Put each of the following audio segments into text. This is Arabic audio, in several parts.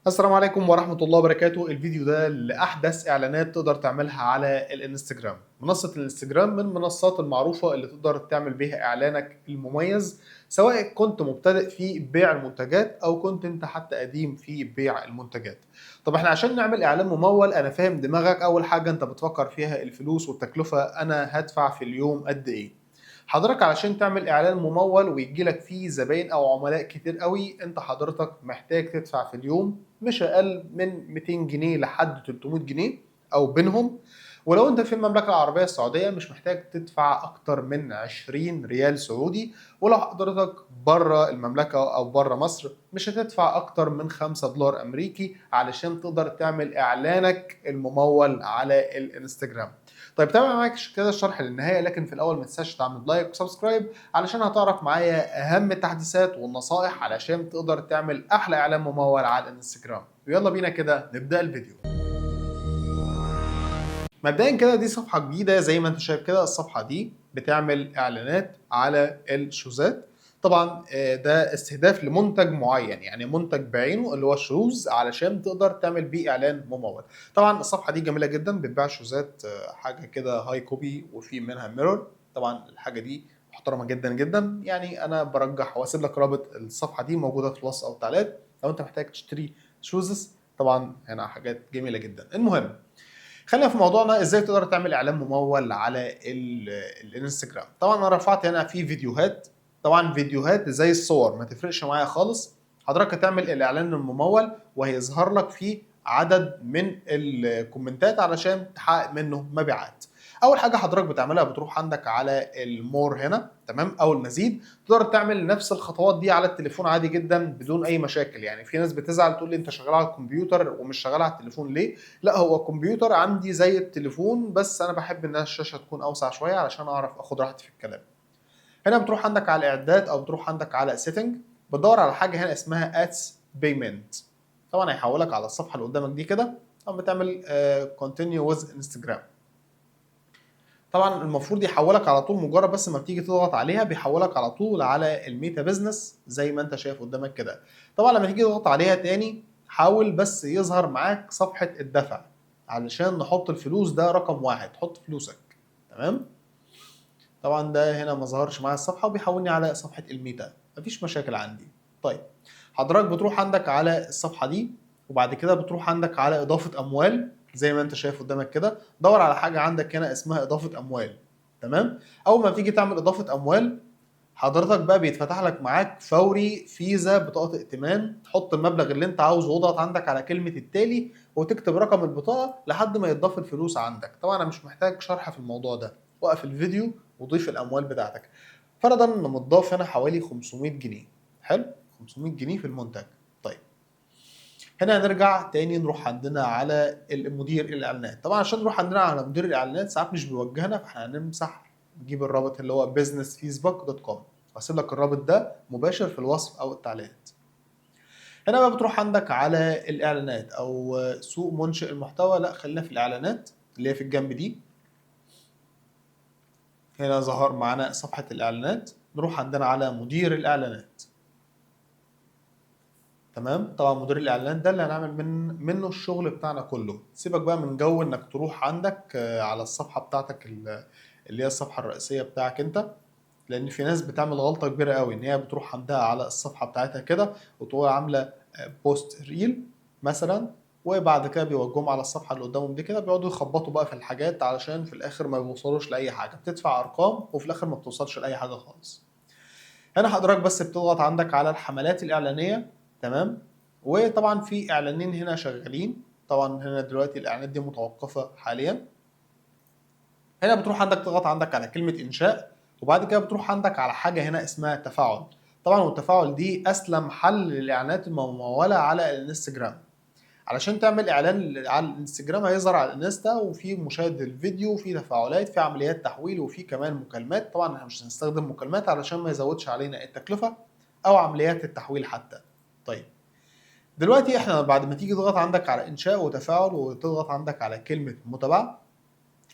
السلام عليكم ورحمة الله وبركاته. الفيديو ده لأحدث إعلانات تقدر تعملها على الانستجرام. منصة الانستجرام من المنصات المعروفة اللي تقدر تعمل بيها إعلانك المميز، سواء كنت مبتدئ في بيع المنتجات أو كنت أنت حتى قديم في بيع المنتجات. طب احنا عشان نعمل إعلان ممول، أنا فاهم دماغك. أول حاجة أنت بتفكر فيها الفلوس والتكلفة، أنا هدفع في اليوم قد إيه؟ حضرتك علشان تعمل اعلان ممول ويجيلك فيه زباين او عملاء كتير قوي، انت حضرتك محتاج تدفع في اليوم مش اقل من 200 جنيه لحد 300 جنيه او بينهم. ولو انت في المملكه العربيه السعوديه مش محتاج تدفع اكتر من 20 ريال سعودي. ولو حضرتك بره المملكه او بره مصر مش هتدفع اكتر من 5 دولار امريكي علشان تقدر تعمل اعلانك الممول على الانستجرام. طيب تابع معاك كده الشرح للنهايه، لكن في الاول ما تنساش تعمل لايك وسبسكرايب علشان هتعرف معايا اهم التحديثات والنصائح علشان تقدر تعمل احلى اعلان ممول على الانستجرام. ويلا بينا كده نبدا الفيديو. مبدئيا كده دي صفحه جديده زي ما انت شايف كده. الصفحه دي بتعمل اعلانات على الشوزات. طبعا ده استهداف لمنتج معين، يعني منتج بعينه اللي هو شوز، علشان تقدر تعمل بيه اعلان ممول. طبعا الصفحه دي جميله جدا، بتبيع شوزات حاجه كده هاي كوبي وفي منها ميرور. طبعا الحاجه دي محترمه جدا جدا، يعني انا برجح واسيب لك رابط الصفحه دي موجوده في الوصف او التعليقات لو انت محتاج تشتري شوزز. طبعا هنا حاجات جميله جدا. المهم، خلينا في موضوعنا. ازاي تقدر تعمل اعلان ممول على الانستجرام؟ طبعا انا رفعت هنا في فيديوهات. طبعا فيديوهات زي الصور ما تفرقش معايا خالص. حضرتك هتعمل الاعلان الممول وهيظهر لك فيه عدد من الكومنتات علشان تحقق منه مبيعات. اول حاجه حضرتك بتعملها بتروح عندك على المور هنا، تمام، او المزيد. تقدر تعمل نفس الخطوات دي على التليفون عادي جدا بدون اي مشاكل. يعني في ناس بتزعل تقول لي انت شغال على الكمبيوتر ومش شغال على التليفون ليه؟ لا، هو الكمبيوتر عندي زي التليفون، بس انا بحب ان الشاشه تكون اوسع شويه علشان اعرف اخد راحتي في الكلام. هنا بتروح عندك على الاعداد او بتروح عندك على سيتنج، بتدور على حاجه هنا اسمها ادز بيمنت. طبعا هيحولك على الصفحه اللي قدامك دي كده. طبعا بتعمل كونتينيو ويز انستجرام. طبعا المفروض يحولك على طول، مجرد بس ما بتيجي تضغط عليها بيحولك على طول على الميتا بزنس زي ما انت شايف قدامك كده. طبعا لما تيجي تضغط عليها تاني حاول بس يظهر معاك صفحة الدفع علشان نحط الفلوس. ده رقم واحد، حط فلوسك. تمام. طبعا ده هنا ما ظهرش معايا الصفحة وبيحولني على صفحة الميتا. مفيش مشاكل عندي. طيب حضرتك بتروح عندك على الصفحة دي، وبعد كده بتروح عندك على إضافة أموال زي ما أنت شايف قدامك كده. دور على حاجة عندك هنا اسمها إضافة أموال. تمام. أول ما بتيجي تعمل إضافة أموال حضرتك بقى بيتفتح لك معاك فوري فيزا بطاقة ائتمان. تحط المبلغ اللي أنت عاوزه واضغط عندك على كلمة التالي وتكتب رقم البطاقة لحد ما يتضاف الفلوس عندك. طبعا أنا مش محتاج شرح في الموضوع ده، وقف الفيديو وضيف الأموال بتاعتك. فرضا إن متضاف هنا حوالي 500 جنيه. حلو، 500 جنيه في المنتج. طيب هنا هنرجع تاني نروح عندنا على مدير الاعلانات. طبعا عشان نروح عندنا على مدير الاعلانات ساعات مش بيوجهنا، فاحنا هنمسح نجيب الرابط اللي هو businessfacebook.com. هسيب لك الرابط ده مباشر في الوصف او التعليقات. هنا بقى بتروح عندك على الاعلانات او سوق منشئ المحتوى. لا، خلينا في الاعلانات اللي هي في الجنب دي. هنا ظهر معانا صفحة الاعلانات. نروح عندنا على مدير الاعلانات. تمام. طبعا مدير الاعلانات ده اللي هنعمل منه الشغل بتاعنا كله. سيبك بقى من جو انك تروح عندك على الصفحه بتاعتك اللي هي الصفحه الرئيسيه بتاعك انت. لان في ناس بتعمل غلطه كبيره قوي ان هي بتروح عندها على الصفحه بتاعتها كده وتقول عامله بوست ريل مثلا، وبعد كده بيوجههم على الصفحه اللي قدامهم دي كده، بيقعدوا يخبطوا بقى في الحاجات علشان في الاخر ما بيوصلوش لاي حاجه. بتدفع ارقام وفي الاخر ما بتوصلش لاي حاجه خالص. هنا حضرتك بس بتضغط عندك على الحملات الإعلانية. تمام. وطبعا في إعلانين هنا شغالين. طبعا هنا دلوقتي الإعلانات دي متوقفة حاليا. هنا بتروح عندك تضغط عندك على كلمة إنشاء، وبعد كده بتروح عندك على حاجة هنا اسمها تفاعل. طبعا والتفاعل دي أسلم حل للإعلانات الممولة على الانستجرام. علشان تعمل اعلان على الانستجرام هيظهر على الانستا وفي مشاهده الفيديو وفي تفاعلات في عمليات تحويل وفي كمان مكالمات. طبعا احنا مش هنستخدم مكالمات علشان ما يزودش علينا التكلفه او عمليات التحويل حتى. طيب دلوقتي احنا بعد ما تيجي تضغط عندك على انشاء وتفاعل وتضغط عندك على كلمه متابعه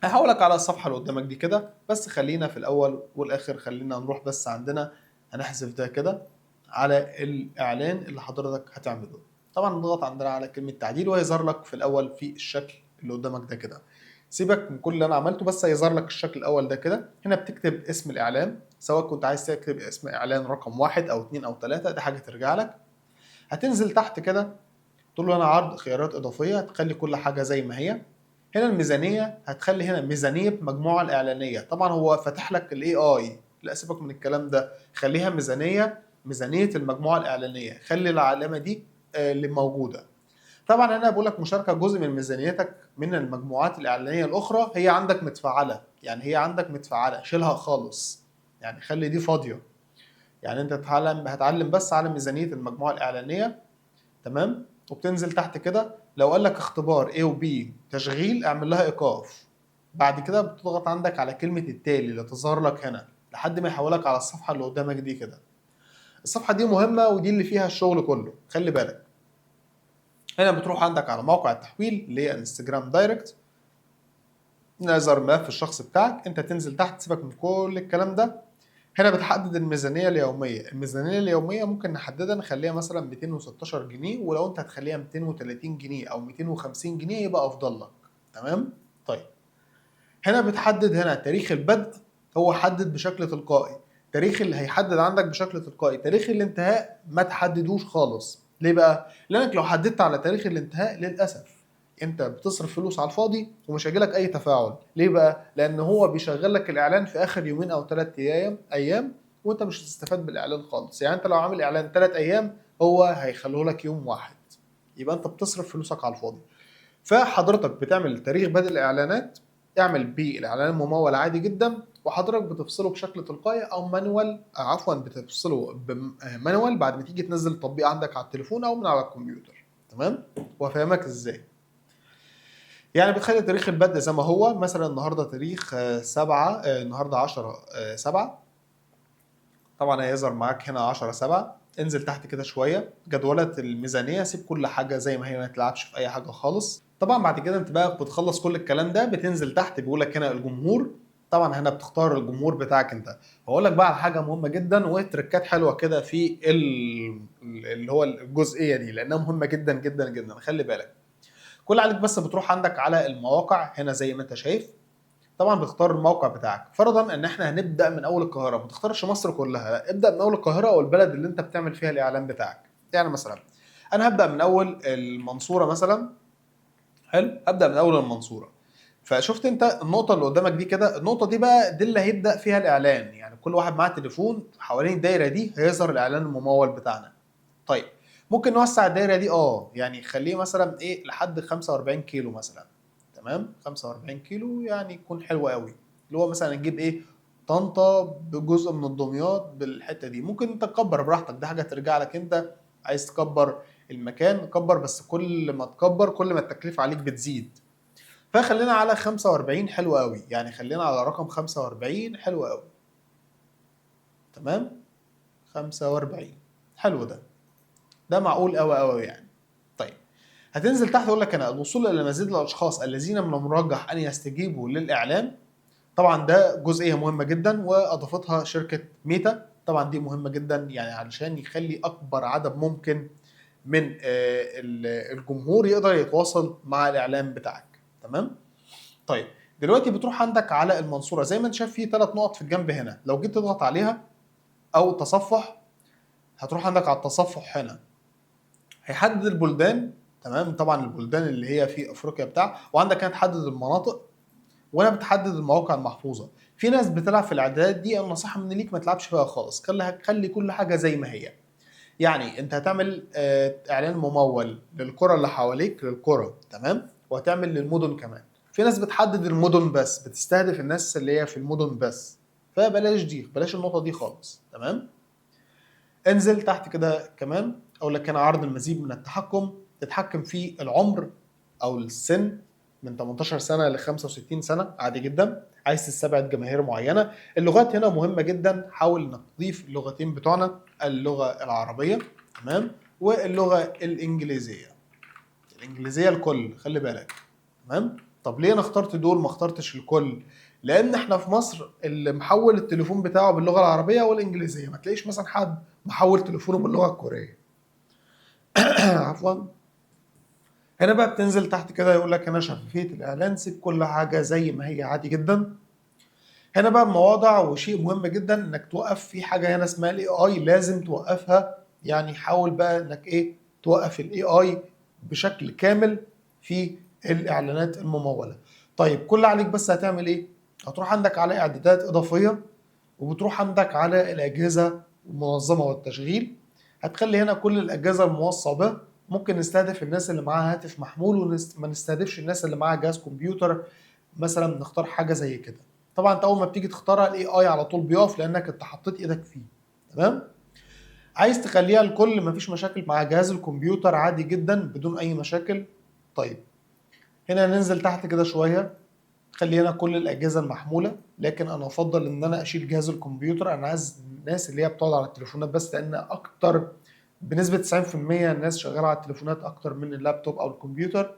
هحولك على الصفحه اللي قدامك دي كده. بس خلينا في الاول والاخر خلينا نروح بس عندنا، هنحذف ده كده على الاعلان اللي حضرتك هتعمله. طبعا نضغط عندنا على كلمه تعديل وهيظهر لك في الاول في الشكل اللي قدامك ده كده. سيبك من كل اللي انا عملته، بس هيظهر لك الشكل الاول ده كده. هنا بتكتب اسم الاعلان، سواء كنت عايز تكتب اسم اعلان رقم 1 او 2 او 3، دي حاجه ترجع لك. هتنزل تحت كده تقول له انا عرض خيارات اضافيه، هتخلي كل حاجه زي ما هي. هنا الميزانيه هتخلي هنا ميزانيه مجموعه الاعلانيه. طبعا هو فاتح لك الاي اي، لا سيبك من الكلام ده، خليها ميزانيه المجموعه الاعلانيه، خلي العلامه دي اللي موجوده. طبعا انا بقول لك مشاركه جزء من ميزانيتك من المجموعات الاعلانيه الاخرى هي عندك متفعله، يعني هي عندك متفعله، شيلها خالص، يعني خلي دي فاضيه. يعني انت هتعلم بس على ميزانيه المجموعه الاعلانيه. تمام. وبتنزل تحت كده، لو قال لك اختبار A و B تشغيل اعمل لها ايقاف. بعد كده بتضغط عندك على كلمه التالي اللي تظهر لك هنا لحد ما يحولك على الصفحه اللي قدامك دي كده. الصفحه دي مهمه ودي اللي فيها الشغل كله، خلي بالك. هنا بتروح عندك على موقع التحويل اللي هي انستجرام دايركت، نظهر ملف الشخص بتاعك. انت تنزل تحت، سيبك من كل الكلام ده. هنا بتحدد الميزانيه اليوميه. الميزانيه اليوميه ممكن نحددها، نخليها مثلا 216 جنيه، ولو انت هتخليها 230 جنيه او 250 جنيه يبقى افضل لك. تمام. طيب هنا بتحدد هنا تاريخ البدء، هو حدد بشكل تلقائي. تاريخ اللي هيحدد عندك بشكل تلقائي، تاريخ الانتهاء ما تحددوش خالص. ليه بقى؟ لانك لو حددت على تاريخ الانتهاء للاسف انت بتصرف فلوس على الفاضي ومش هيجيلك اي تفاعل. ليه بقى؟ لان هو بيشغل لك الاعلان في اخر يومين او 3 ايام وانت مش هتستفاد بالاعلان خالص. يعني انت لو عامل اعلان 3 ايام هو هيخلوه لك يوم واحد، يبقى انت بتصرف فلوسك على الفاضي. فحضرتك بتعمل تاريخ بدء الاعلانات، اعمل بيه الاعلان الممول عادي جدا، وحضرتك بتفصله بشكل تلقائي او مانوال، عفوا بتفصله بمانوال بعد ما تيجي تنزل التطبيق عندك على التليفون او من على الكمبيوتر. تمام. وافهمك ازاي. يعني بتخلي تاريخ البدء زي ما هو، مثلا النهارده تاريخ 7، النهارده 10/7. طبعا هيظهر معاك هنا 10/7. انزل تحت كده شويه، جدولة الميزانيه، سيب كل حاجه زي ما هي، ما تلعبش في اي حاجه خالص. طبعا بعد كده انت بقى بتخلص كل الكلام ده، بتنزل تحت بيقول لك هنا الجمهور. طبعا هنا بتختار الجمهور بتاعك انت. هقول لك بقى على حاجه مهمه جدا وتركات حلوه كده في اللي هو الجزئيه دي، لانها مهمه جدا جدا جدا، خلي بالك. كل عليك بس بتروح عندك على المواقع هنا زي ما انت شايف. طبعا بتختار الموقع بتاعك. فرضا ان احنا هنبدا من اول القاهره، ما تختارش مصر كلها، لا ابدا من اول القاهره او البلد اللي انت بتعمل فيها الاعلان بتاعك. يعني مثلا انا هبدا من اول المنصوره مثلا. حلو، ابدا من اول المنصوره. فشفت انت النقطه اللي قدامك دي كده، النقطه دي بقى دي اللي هيبدا فيها الاعلان. يعني كل واحد معاه تليفون حوالين الدايره دي هيظهر الاعلان الممول بتاعنا. طيب ممكن نوسع الدايره دي، يعني خليه مثلا ايه لحد 45 كيلو مثلا. تمام. 45 كيلو يعني يكون حلو قوي. اللي هو مثلا نجيب ايه، طنطا بجزء من الدمياط بالحته دي. ممكن انت تكبر براحتك، ده حاجه ترجع لك انت. عايز تكبر المكان كبر، بس كل ما تكبر كل ما التكلفه عليك بتزيد. فخلينا على 45 حلو قوي، يعني خلينا على رقم 45 حلو قوي. تمام. 45 حلو، ده معقول قوي قوي يعني. طيب هتنزل تحت يقول لك انا الوصول الى مزيد الاشخاص الذين من المرجح ان يستجيبوا للاعلان. طبعا ده جزئيه مهمه جدا واضافتها شركه ميتا. طبعا دي مهمه جدا يعني علشان يخلي اكبر عدد ممكن من الجمهور يقدر يتواصل مع الاعلان بتاعك. تمام. طيب دلوقتي بتروح عندك على المنصوره، زي ما انت شايف في 3 نقط في الجنب هنا، لو جيت تضغط عليها او تصفح، هتروح عندك على التصفح هنا هيحدد البلدان. تمام. طبعا البلدان اللي هي في افريقيا بتاع، وعندك هنا تحدد المناطق، وهنا بتحدد المواقع المحفوظه. في ناس بتلعب في الاعدادات دي، النصيحه مني ليك ما تلعبش فيها خالص، خلي كل حاجه زي ما هي. يعني انت هتعمل اعلان ممول للقرى اللي حواليك، للقرى. تمام. وهتعمل للمدن كمان. في ناس بتحدد المدن بس، بتستهدف الناس اللي هي في المدن بس. فبلاش دي، بلاش النقطه دي خالص. تمام. انزل تحت كده كمان، اقول لك هنا عرض المزيد من التحكم. تتحكم في العمر او السن من 18 سنه ل 65 سنه عادي جدا. عايز تستبعد جماهير معينه. اللغات هنا مهمه جدا، حاول انك تضيف اللغتين بتوعنا، اللغه العربيه تمام واللغه الانجليزيه. الانجليزيه الكل، خلي بالك. تمام. طب ليه انا اخترت دول ما اخترتش الكل؟ لان احنا في مصر اللي محول التليفون بتاعه باللغه العربيه والانجليزيه، ما تلاقيش مثلا حد محول تليفونه باللغه الكوريه. عفوا. هنا بقى بتنزل تحت كده يقول لك هنا شفافيه الاعلان، سيب كل حاجه زي ما هي عادي جدا. هنا بقى المواضع، وشيء مهم جدا انك توقف في حاجه هنا اسمها الاي اي، لازم توقفها. يعني حاول بقى انك ايه، توقف الاي اي بشكل كامل في الاعلانات المموله. طيب كل اللي عليك بس هتعمل ايه؟ هتروح عندك على اعدادات اضافيه، وبتروح عندك على الاجهزه المنظمه والتشغيل. هتخلي هنا كل الاجهزه الموصى به. ممكن نستهدف الناس اللي معاها هاتف محمول، وما نستهدفش الناس اللي معاها جهاز كمبيوتر. مثلا نختار حاجه زي كده. طبعا انت اول ما بتيجي تختارها الاي اي على طول بيقف، لانك انت حطيت ايدك فيه. تمام. عايز تخليها الكل مفيش مشاكل مع جهاز الكمبيوتر، عادي جدا بدون اي مشاكل. طيب هنا ننزل تحت كده شويه، خلي هنا كل الاجهزه المحموله، لكن انا افضل ان انا اشيل جهاز الكمبيوتر. انا عايز الناس اللي هي بتقعد على التليفونات بس، لان اكتر بنسبه 90% الناس شغاله على التليفونات اكتر من اللابتوب او الكمبيوتر.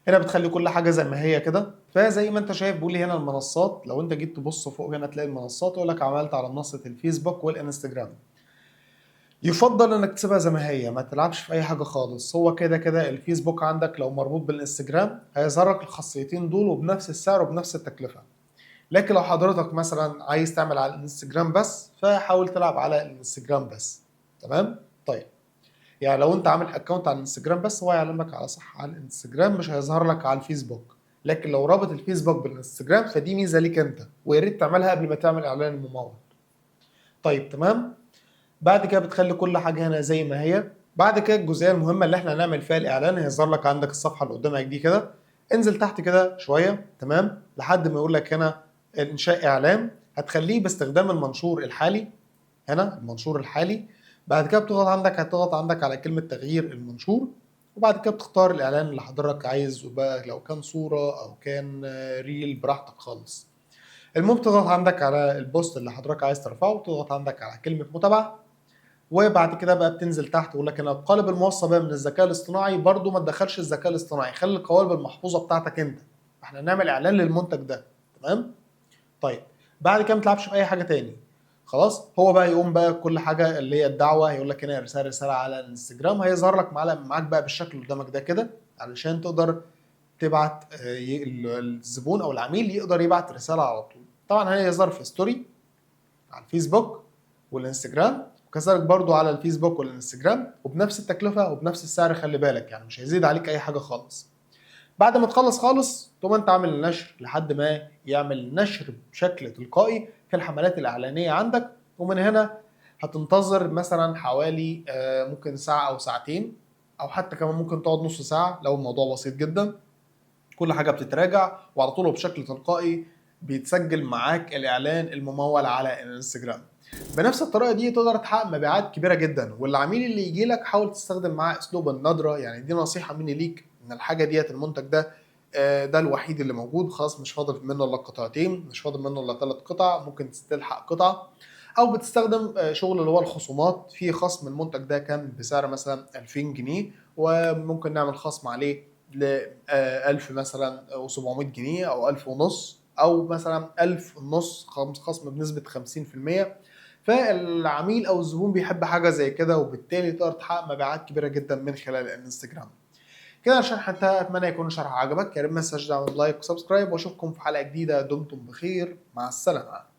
هنا بتخلي كل حاجه زي ما هي كده. فزي ما انت شايف بيقول لي هنا المنصات، لو انت جيت تبص فوق هنا تلاقي المنصات، يقول لك عملت على منصه الفيسبوك والانستجرام. يفضل انك تسيبها زي ما هي، ما تلعبش في اي حاجه خالص. هو كده كده الفيسبوك عندك لو مربوط بالانستجرام هيظهر لك الخاصيتين دول وبنفس السعر وبنفس التكلفه. لكن لو حضرتك مثلا عايز تعمل على الانستجرام بس، فحاول تلعب على الانستجرام بس. تمام. طيب يعني لو انت عامل اكونت على الانستجرام بس، هو يعلم لك على صح على الانستجرام، مش هيظهر لك على الفيسبوك. لكن لو رابط الفيسبوك بالانستجرام فدي ميزه ليك انت، ويا ريت تعملها قبل ما تعمل اعلان الممول. طيب تمام. بعد كده بتخلي كل حاجه هنا زي ما هي. بعد كده الجزئيه المهمه اللي احنا هنعمل فيها الاعلان، هيظهر لك عندك الصفحه اللي قدامك دي كده. انزل تحت كده شويه، تمام، لحد ما يقول لك هنا انشاء اعلان. هتخليه باستخدام المنشور الحالي. هنا المنشور الحالي. بعد كده بتضغط عندك، هتضغط عندك على كلمه تغيير المنشور. وبعد كده بتختار الاعلان اللي حضرتك عايزه بقى، لو كان صوره او كان ريل براحتك خالص. المهم تضغط عندك على البوست اللي حضرتك عايز ترفعه، وتضغط عندك على كلمه متابعه. وبعد كده بقى بتنزل تحت يقول لك هنا القالب الموصى بقى من الذكاء الاصطناعي. برضو ما تدخلش الذكاء الاصطناعي، خلي القوالب المحفوظه بتاعتك انت. احنا نعمل اعلان للمنتج ده. تمام. طيب بعد كده ما تلعبش في اي حاجه تاني. خلاص. هو بقى يقوم بقى كل حاجه اللي هي الدعوه، هيقول لك هنا ارسال رساله على الانستجرام، هيظهر لك معاك بقى بالشكل اللي قدامك ده كده، علشان تقدر تبعت الزبون او العميل يقدر يبعت رساله على طول. طبعا هيظهر في ستوري على الفيسبوك والانستجرام، وكذلك برضو على الفيسبوك والانستجرام، وبنفس التكلفه وبنفس السعر. خلي بالك يعني مش هيزيد عليك اي حاجه خالص. بعد ما تخلص خالص تقوم انت عامل النشر لحد ما يعمل نشر بشكل تلقائي في الحملات الاعلانيه عندك. ومن هنا هتنتظر مثلا حوالي ممكن ساعه او ساعتين، او حتى كمان ممكن تقعد نص ساعه لو الموضوع بسيط جدا. كل حاجه بتتراجع، وعلى طول بشكل تلقائي بيتسجل معاك الاعلان الممول على الانستجرام. بنفس الطريقه دي تقدر تحقق مبيعات كبيره جدا. والعميل اللي يجي لك حاول تستخدم معاه اسلوب النضره. يعني دي نصيحه مني ليك، ان الحاجه ديت المنتج ده ده الوحيد اللي موجود، خلاص مش فاضل منه الا قطعتين، مش فاضل منه الا 3 قطع، ممكن تلحق قطعه. او بتستخدم شغل اللي هو الخصومات، في خصم المنتج ده كان بسعر مثلا 2000 جنيه، وممكن نعمل خصم عليه ل 1000 مثلا و700 جنيه، او 1000 ونص، او مثلا 1000 ونص خصم بنسبه 50%. فالعميل او الزبون بيحب حاجه زي كده، وبالتالي تقدر تحقق مبيعات كبيره جدا من خلال الانستجرام. كده الشرح انتهى، اتمنى يكون الشرح عجبك. يا ريت ما تنساش تعمل لايك وسبسكرايب، واشوفكم في حلقه جديده. دمتم بخير، مع السلامه.